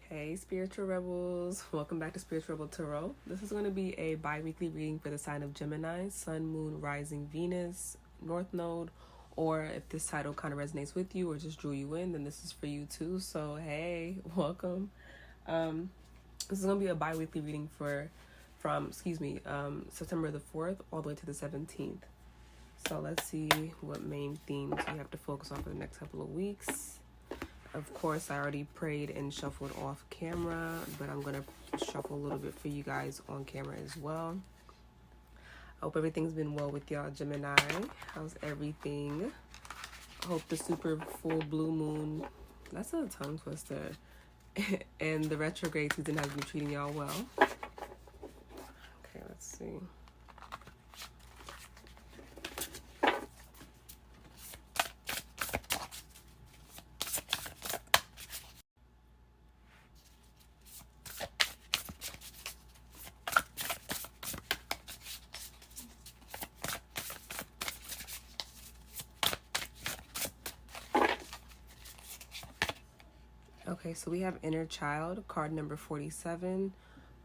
Hey spiritual rebels, welcome back to Spiritual Rebel Tarot. This is going to be a bi-weekly reading for the sign of Gemini, Sun, Moon, Rising, Venus, North Node, or if this title kind of resonates with you or just drew you in, then this is for you too. So hey, welcome. This is going to be a bi-weekly reading from September the 4th all the way to the 17th. So let's see what main themes we have to focus on for the next couple of weeks. Of course, I already prayed and shuffled off camera, but I'm going to shuffle a little bit for you guys on camera as well. I hope everything's been well with y'all, Gemini. How's everything? I hope the super full blue moon, that's a tongue twister, and the retrograde season has been treating y'all well. Okay, let's see. Okay, so we have Inner Child, card number 47,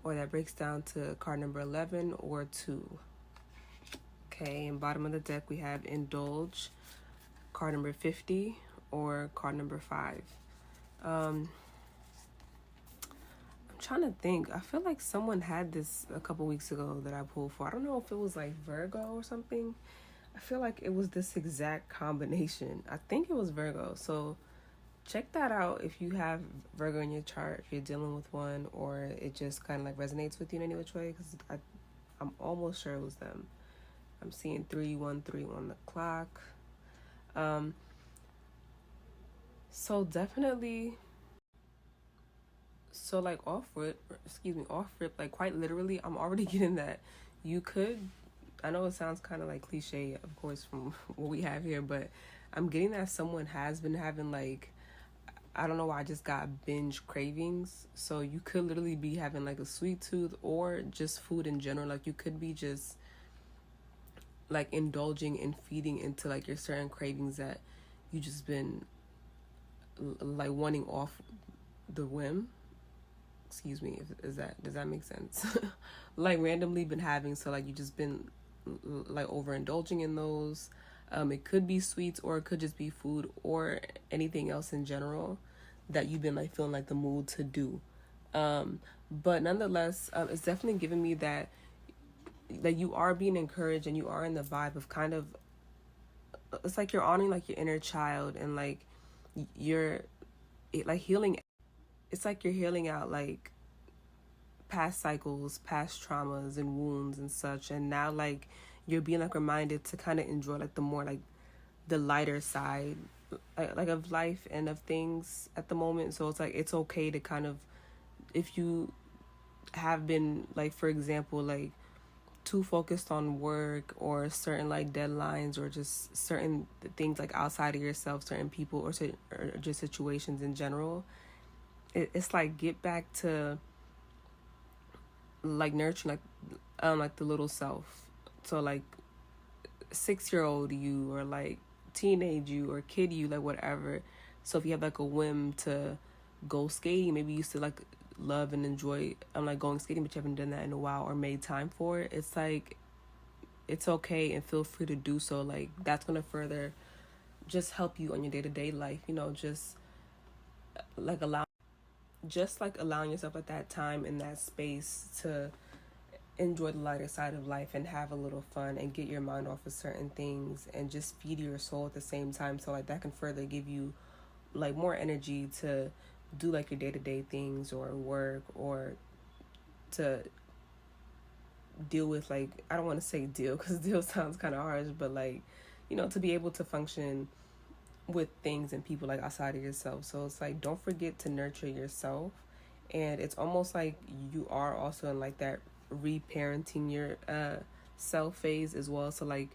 or that breaks down to card number 11 or 2. Okay, and bottom of the deck we have Indulge, card number 50, or card number 5. I'm trying to think. I feel like someone had this a couple weeks ago that I pulled for. I don't know if it was like Virgo or something. I feel like it was this exact combination. I think it was Virgo. So check that out if you have Virgo in your chart, if you're dealing with one, or it just kind of like resonates with you in any which way, because I'm almost sure it was them. I'm seeing 313 on the clock. So definitely, so like off rip, like quite literally, I'm already getting that you could, I know it sounds kind of like cliche, of course, from what we have here, but I'm getting that someone has been having like, I don't know why I just got binge cravings. So you could literally be having like a sweet tooth or just food in general. Like you could be just like indulging and feeding into like your certain cravings that you just been like wanting off the whim. Excuse me, does that make sense? Like randomly been having, so like you just been like overindulging in those. It could be sweets, or it could just be food, or anything else in general that you've been like feeling like the mood to do. But nonetheless, it's definitely giving me that you are being encouraged and you are in the vibe of kind of, it's like you're honoring like your inner child, and like you're like healing. It's like you're healing out like past cycles, past traumas and wounds and such, and now like you're being like reminded to kind of enjoy like the more like the lighter side like of life and of things at the moment. So it's like it's okay to kind of, if you have been like, for example, like too focused on work or certain like deadlines or just certain things like outside of yourself, certain people or just situations in general, it's like get back to like nurturing like the little self. So like 6-year-old you, or like teenage you, or kid you, like whatever. So if you have like a whim to go skating, maybe you used to like love and enjoy like going skating, but you haven't done that in a while or made time for it, it's like it's okay and feel free to do so. Like that's gonna further just help you on your day-to-day life, you know, just allowing yourself at that time in that space to enjoy the lighter side of life and have a little fun and get your mind off of certain things and just feed your soul at the same time. So like that can further give you like more energy to do like your day-to-day things or work, or to deal with like, I don't want to say deal because deal sounds kind of harsh, but like, you know, to be able to function with things and people like outside of yourself. So it's like, don't forget to nurture yourself. And it's almost like you are also in like that reparenting your self phase as well. So like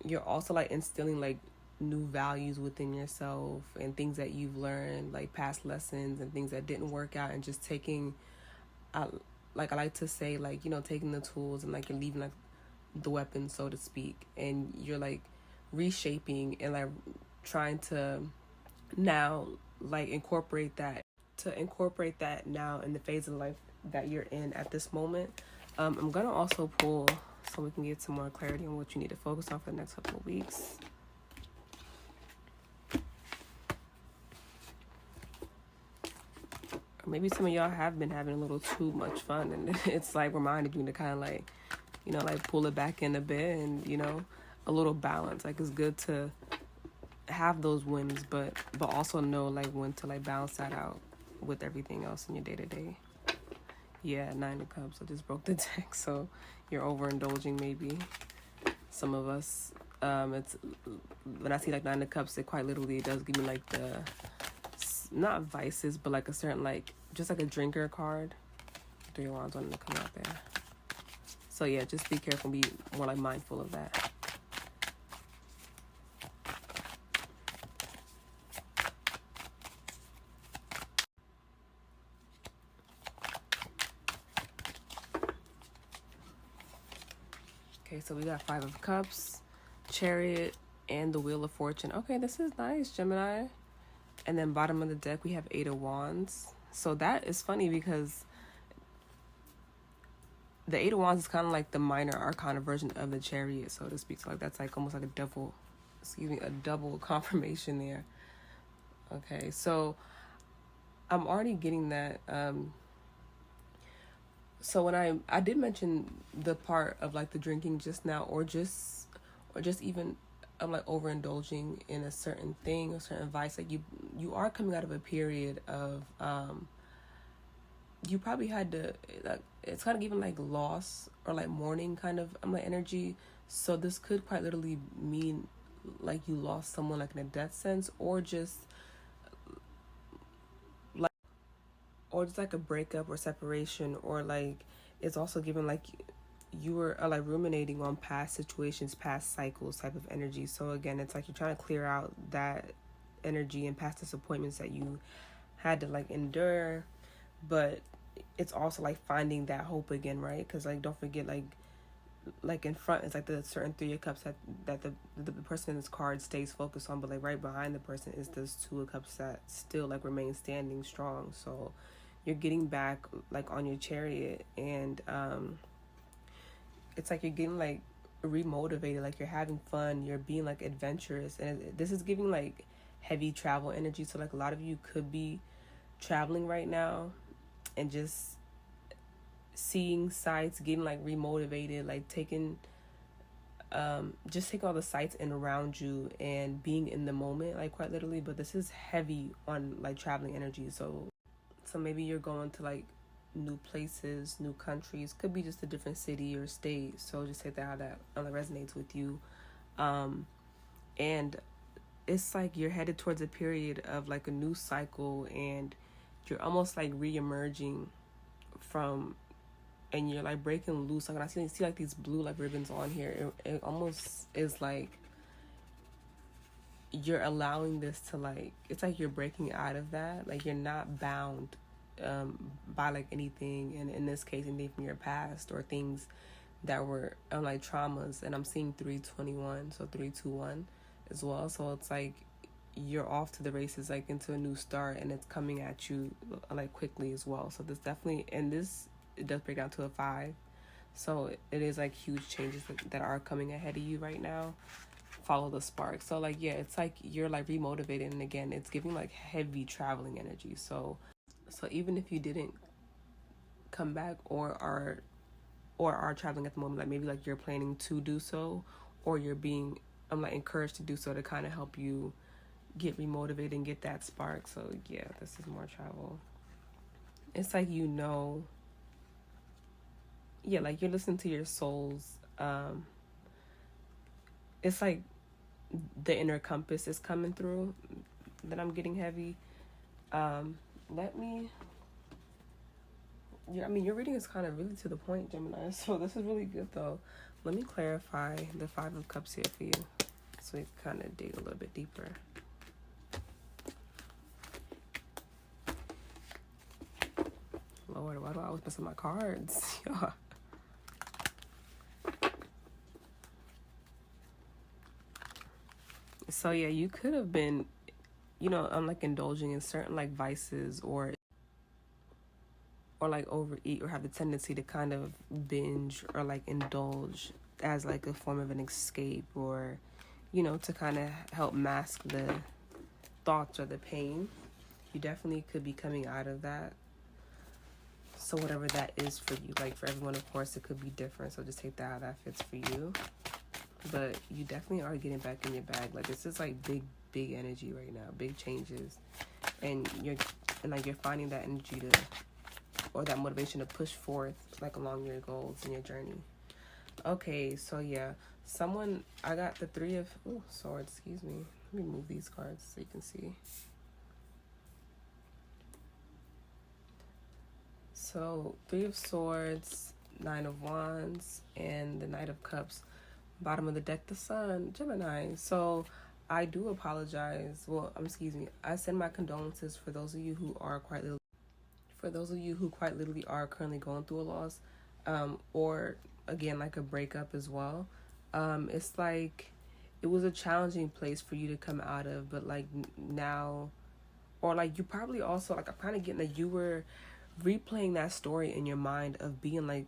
you're also like instilling like new values within yourself and things that you've learned, like past lessons and things that didn't work out, and just taking like I like to say, like, you know, taking the tools and like you're leaving like the weapon, so to speak, and you're like reshaping and like trying to now like incorporate that to incorporate that now in the phase of life that you're in at this moment. I'm gonna also pull so we can get some more clarity on what you need to focus on for the next couple of weeks. Or maybe some of y'all have been having a little too much fun, and it's like reminded you to kind of like, you know, like pull it back in a bit, and you know, a little balance. Like it's good to have those wins, but also know like when to like balance that out with everything else in your day to day. Yeah, 9 of Cups. I just broke the deck, so you're overindulging maybe. Some of us, it's when I see like 9 of Cups, it quite literally does give me like the not vices, but like a certain like just like a drinker card. 3 of Wands wanting to come out there. So yeah, just be careful, be more like mindful of that. Okay, so we got 5 of Cups, Chariot, and the Wheel of Fortune. Okay, this is nice, Gemini. And then bottom of the deck, we have 8 of Wands. So that is funny because the 8 of Wands is kind of like the minor arcana version of the Chariot, so to speak. So like that's like almost like a double confirmation there. Okay, so I'm already getting that. So when I did mention the part of like the drinking just now, or just even I'm like overindulging in a certain thing, a certain vice. Like you are coming out of a period of you probably had to like, it's kind of giving like loss or like mourning kind of like energy. So this could quite literally mean like you lost someone like in a death sense, or just like a breakup or separation, or like it's also given like you were like ruminating on past situations, past cycles type of energy. So again, it's like you're trying to clear out that energy and past disappointments that you had to like endure, but it's also like finding that hope again, right? Because like don't forget, like in front it's like the certain 3 of Cups that the person in this card stays focused on, but like right behind the person is this 2 of Cups that still like remain standing strong. So you're getting back like on your Chariot, and it's like you're getting like remotivated, like you're having fun, you're being like adventurous, and this is giving like heavy travel energy. So like a lot of you could be traveling right now and just seeing sights, getting like remotivated, like taking just take all the sights in around you and being in the moment, like quite literally. But this is heavy on like traveling energy. So maybe you're going to like new places, new countries, could be just a different city or state. So just take that how that resonates with you. And it's like you're headed towards a period of like a new cycle, and you're almost like re-emerging from, and you're like breaking loose. Like when I see like these blue like ribbons on here, it almost is like you're allowing this to like, it's like you're breaking out of that. Like you're not bound by like anything, and in this case anything from your past or things that were like traumas. And I'm seeing 321, so 321 as well. So it's like you're off to the races, like into a new start, and it's coming at you like quickly as well. So this definitely, and this, it does break down to a 5. So it is like huge changes that are coming ahead of you right now. Follow the spark. So like yeah, it's like you're like remotivated, and again it's giving like heavy traveling energy. So even if you didn't come back or are traveling at the moment, like maybe like you're planning to do so, or you're being like encouraged to do so to kind of help you get remotivated and get that spark. So yeah, this is more travel. It's like, you know, yeah, like you're listening to your soul's it's like the inner compass is coming through that I'm getting heavy. Your reading is kind of really to the point, Gemini, so this is really good though. Let me clarify the 5 of Cups here for you, so we kind of dig a little bit deeper. Lord, why do I always mess up my cards? Yeah. So yeah, you could have been, you know, like indulging in certain like vices, or or like overeat or have the tendency to kind of binge or like indulge as like a form of an escape, or to kind of help mask the thoughts or the pain. You definitely could be coming out of that. So whatever that is for you, like for everyone, of course, it could be different. So just take that how that fits for you. But you definitely are getting back in your bag. Like this is like big energy right now, big changes, and you're finding that energy to, or that motivation to push forth like along your goals and your journey. Okay, so yeah, I got the Three of Swords. Excuse me. Let me move these cards so you can see. So, Three of Swords, Nine of Wands, and the Knight of Cups. Bottom of the deck, the Sun, Gemini. So, I do apologize. Well, excuse me. I send my condolences for those of you who are quite literally are currently going through a loss, or again like a breakup as well. It's like it was a challenging place for you to come out of, but like now, or like you probably also, like I'm kind of getting that you were replaying that story in your mind of being like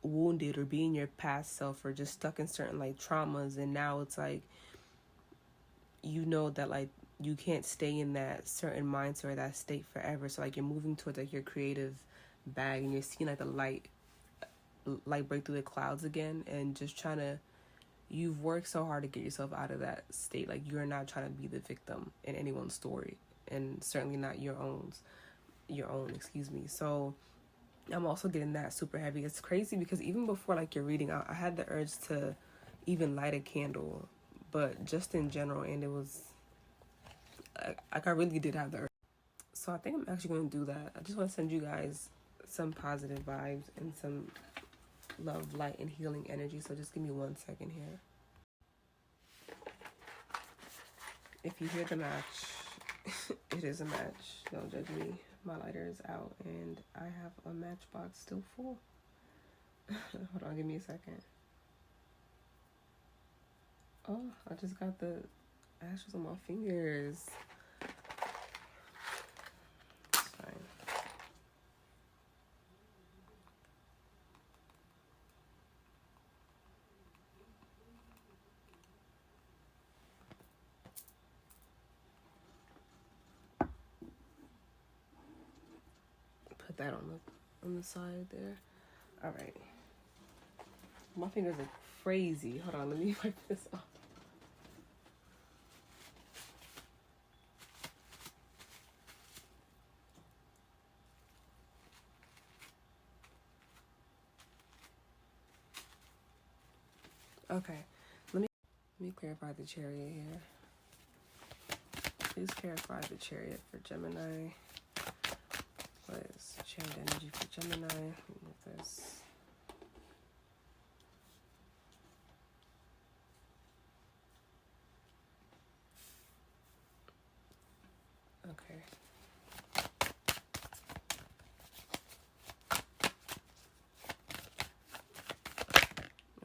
wounded or being your past self or just stuck in certain like traumas, and now it's like that like you can't stay in that certain mindset or that state forever. So like you're moving towards like your creative bag, and you're seeing like the light break through the clouds again, and just you've worked so hard to get yourself out of that state. Like you're not trying to be the victim in anyone's story, and certainly not your own, excuse me. So I'm also getting that super heavy. It's crazy because even before like your reading, I had the urge to even light a candle, but just in general, and it was like I really did have the urge. So I think I'm actually going to do that. I just want to send you guys some positive vibes and some love, light, and healing energy. So just give me 1 second here. If you hear the match, it is a match. Don't judge me. My lighter is out and I have a matchbox still full. Hold on, give me a second. Oh, I just got the ashes on my fingers. It's fine. Put that on the side there. All right. My fingers are crazy. Hold on, let me wipe this off. Okay, let me clarify the Chariot here. Please clarify the Chariot for Gemini. What is Chariot energy for Gemini? Move this. Okay.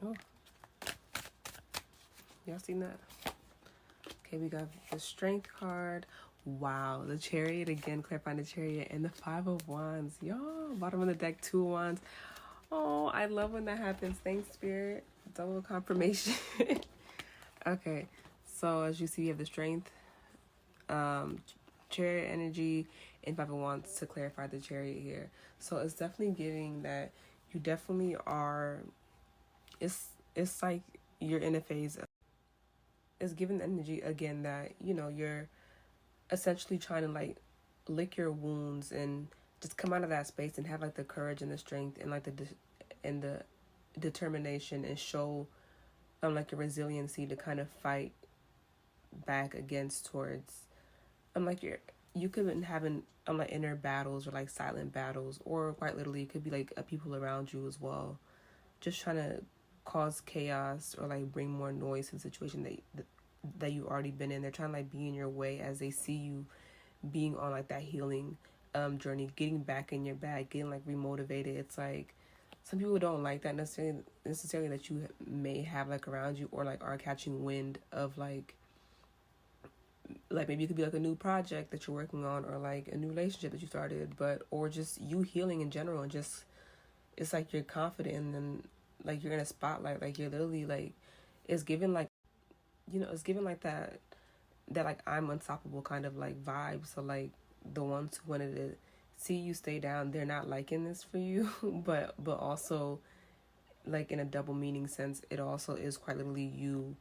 Oh. Y'all seen that? Okay, we got the Strength card. Wow, the Chariot again, clarifying the Chariot, and the Five of Wands. Y'all, bottom of the deck, Two of Wands. Oh, I love when that happens. Thanks, Spirit. Double confirmation. Okay, so as you see, you have the Strength, Chariot energy, and Five of Wands to clarify the Chariot here. So it's definitely giving that you definitely are. It's like you're in a phase of, it's giving the energy again that you're essentially trying to like lick your wounds and just come out of that space and have like the courage and the strength and like the determination, and show like a resiliency to kind of fight back against towards like you could be having like inner battles or like silent battles, or quite literally it could be like people around you as well, just trying to cause chaos or like bring more noise to the situation that you already been in. They're trying to like be in your way as they see you being on like that healing journey, getting back in your bag, getting like remotivated. It's like some people don't like that necessarily that you may have like around you, or like are catching wind of like like maybe it could be like a new project that you're working on, or like a new relationship that you started, but or just you healing in general, and just it's like you're confident, and then like you're in a spotlight, like you're literally like it's given like, you know, it's given like that like I'm unstoppable kind of like vibe. So like the ones who wanted to see you stay down, they're not liking this for you, but also like in a double meaning sense, it also is quite literally you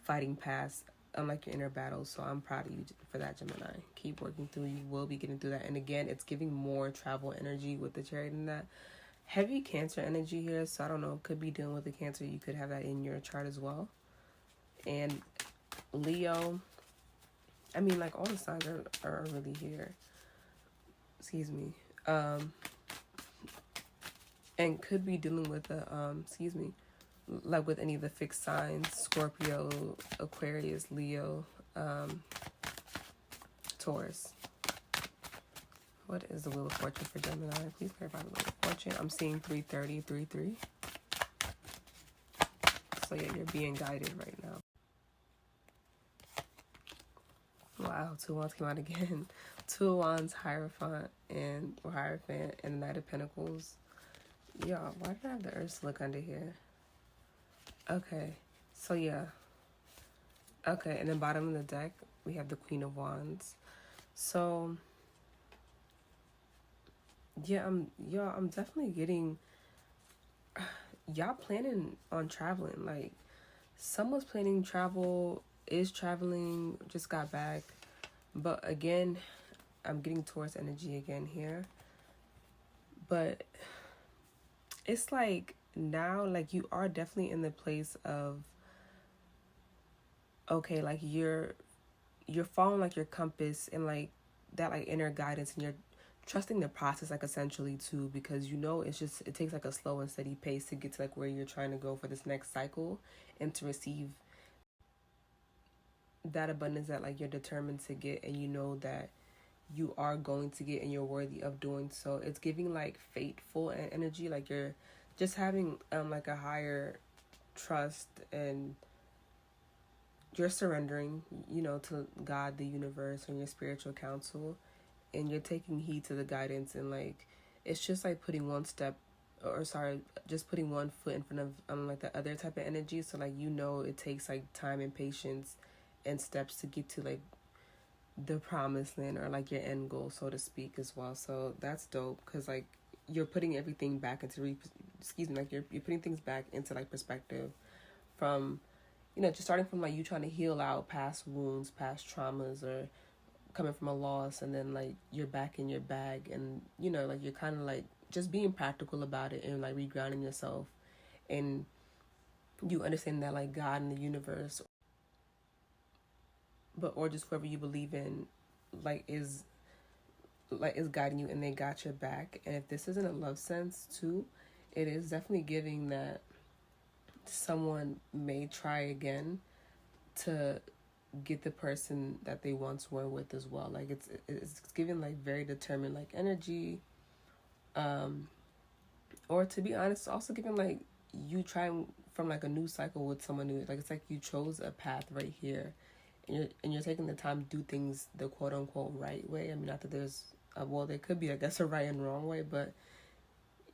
fighting past unlike your inner battles. So I'm proud of you for that, Gemini. Keep working through. You will be getting through that. And again, it's giving more travel energy with the Chariot in that. Heavy Cancer energy here. So I don't know, could be dealing with the Cancer. You could have that in your chart as well. And Leo, I mean, like all the signs are really here. Excuse me. And could be dealing with like with any of the fixed signs: Scorpio, Aquarius, Leo, Taurus. What is the Wheel of Fortune for Gemini? Please clarify the Wheel of Fortune. I'm seeing 330, 3-3. So yeah, you're being guided right now. Wow, 2 Wands came out again. 2 Wands, Hierophant, and the Knight of Pentacles. Y'all, why did I have the Ursula under here? Okay, so yeah. Okay, and then bottom of the deck, we have the Queen of Wands. So yeah, I'm definitely getting, y'all planning on traveling. Like someone's planning travel, is traveling, just got back. But again, I'm getting Taurus energy again here. But it's like now, like you are definitely in the place of, okay, like you're following like your compass and like that like inner guidance, and you're trusting the process, like essentially too, because you know it takes like a slow and steady pace to get to like where you're trying to go for this next cycle, and to receive that abundance that like you're determined to get, and you know that you are going to get, and you're worthy of doing so. It's giving like fateful energy, like you're just having like a higher trust, and you're surrendering, you know, to God, the universe, and your spiritual counsel, and you're taking heed to the guidance, and like it's just like putting just putting one foot in front of like the other type of energy. So like, you know, it takes like time and patience and steps to get to like the promised land, or like your end goal, so to speak, as well. So that's dope, because like you're putting everything back into like you're putting things back into like perspective, from, you know, just starting from like you trying to heal out past wounds, past traumas, or coming from a loss, and then like you're back in your bag, and you know, like you're kind of like just being practical about it, and like regrounding yourself, and you understand that like God and the universe, or just whoever you believe in, like is guiding you, and they got your back. And if this isn't a love sense too, it is definitely giving that someone may try again to get the person that they once were with as well. Like it's giving like very determined like energy, or to be honest, also giving like you trying from like a new cycle with someone new. Like it's like you chose a path right here, and you're taking the time to do things the quote unquote right way. I mean, not that there's there could be, I guess, a right and wrong way, but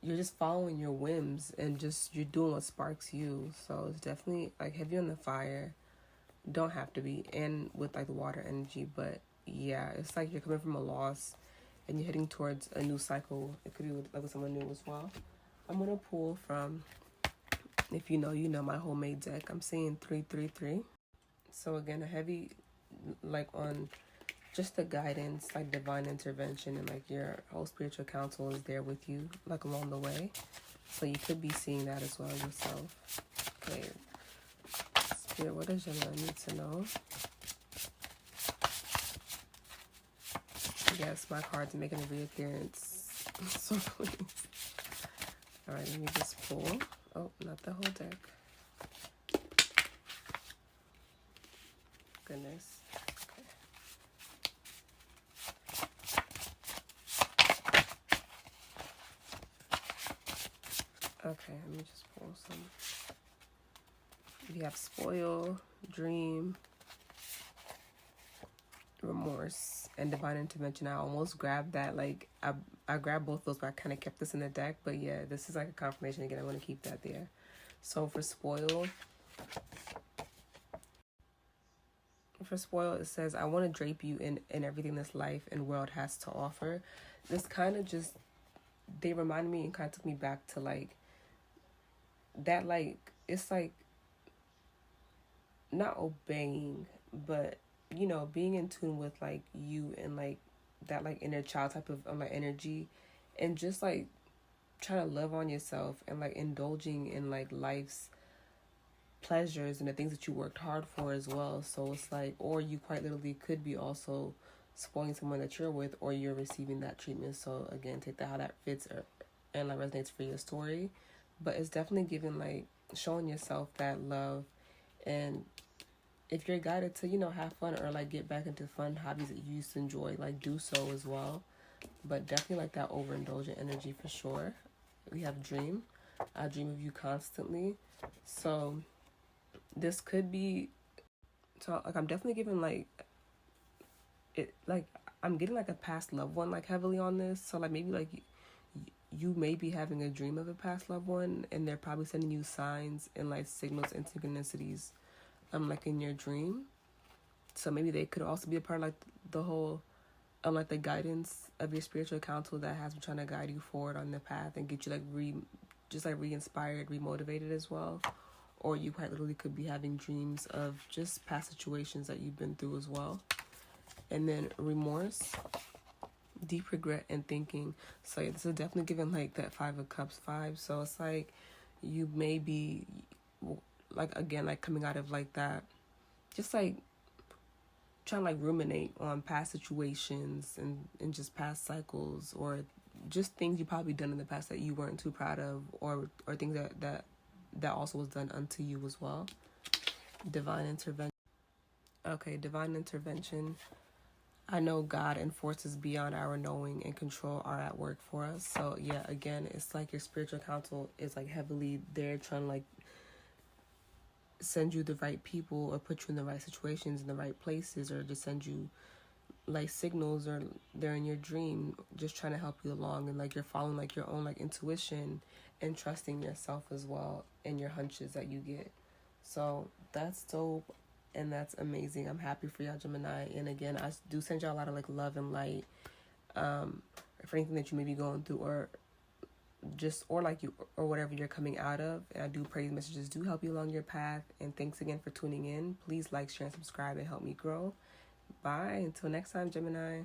you're just following your whims, and just you're doing what sparks you. So it's definitely like heavy on the fire. Don't have to be, and with like the water energy, but yeah, it's like you're coming from a loss, and you're heading towards a new cycle. It could be with someone new as well. I'm gonna pull from, if you know my homemade deck. I'm seeing 3-3-3. So again, a heavy like on just the guidance, like divine intervention, and like your whole spiritual counsel is there with you like along the way. So you could be seeing that as well yourself. Okay, Spirit, what does Gemini need to know? Yes, my card's making a reappearance. So please. Alright, let me just pull. Oh, not the whole deck. Goodness. Okay, let me just pull some. We have Spoil, Dream, remorse, and divine intervention. I almost grabbed that. Like, I grabbed both those, but I kind of kept this in the deck. But yeah, this is like a confirmation again. I want to keep that there. So for spoil, it says, I want to drape you in everything this life and world has to offer. This kind of just, they reminded me and kind of took me back to like, that like, it's like, not obeying, but, you know, being in tune with like you and like that like inner child type of like energy, and just like trying to love on yourself and like indulging in like life's pleasures and the things that you worked hard for as well. So it's like, or you quite literally could be also spoiling someone that you're with, or you're receiving that treatment. So again, take that how that fits and like resonates for your story. But it's definitely giving like showing yourself that love, and if you're guided to, you know, have fun or like get back into fun hobbies that you used to enjoy, like do so as well. But definitely like that overindulgent energy for sure. We have dream. I dream of you constantly. So this could be, so like I'm definitely giving like it, like I'm getting like a past loved one like heavily on this. So like maybe like you may be having a dream of a past loved one, and they're probably sending you signs and like signals and synchronicities like in your dream. So maybe they could also be a part of like the whole like the guidance of your spiritual counsel that has been trying to guide you forward on the path and get you like re-inspired, re-motivated as well. Or you quite literally could be having dreams of just past situations that you've been through as well. And then remorse, deep regret and thinking. So yeah, this is definitely giving like that 5 of Cups vibe. So it's like you may be like, again, like coming out of like that, just like trying to like ruminate on past situations and just past cycles, or just things you probably done in the past that you weren't too proud of, or things that also was done unto you as well. Divine intervention. Okay, divine intervention. I know God and forces beyond our knowing and control are at work for us. So yeah, again, it's like your spiritual counsel is like heavily there trying to like send you the right people, or put you in the right situations, in the right places, or just send you like signals, or they're in your dream just trying to help you along, and like you're following like your own like intuition and trusting yourself as well and your hunches that you get. So that's dope, and that's amazing. I'm happy for y'all, Gemini. And again, I do send y'all a lot of like love and light for anything that you may be going through, or just, or like you, or whatever you're coming out of. And I do pray these messages do help you along your path. And thanks again for tuning in. Please like, share, and subscribe and help me grow. Bye. Until next time, Gemini.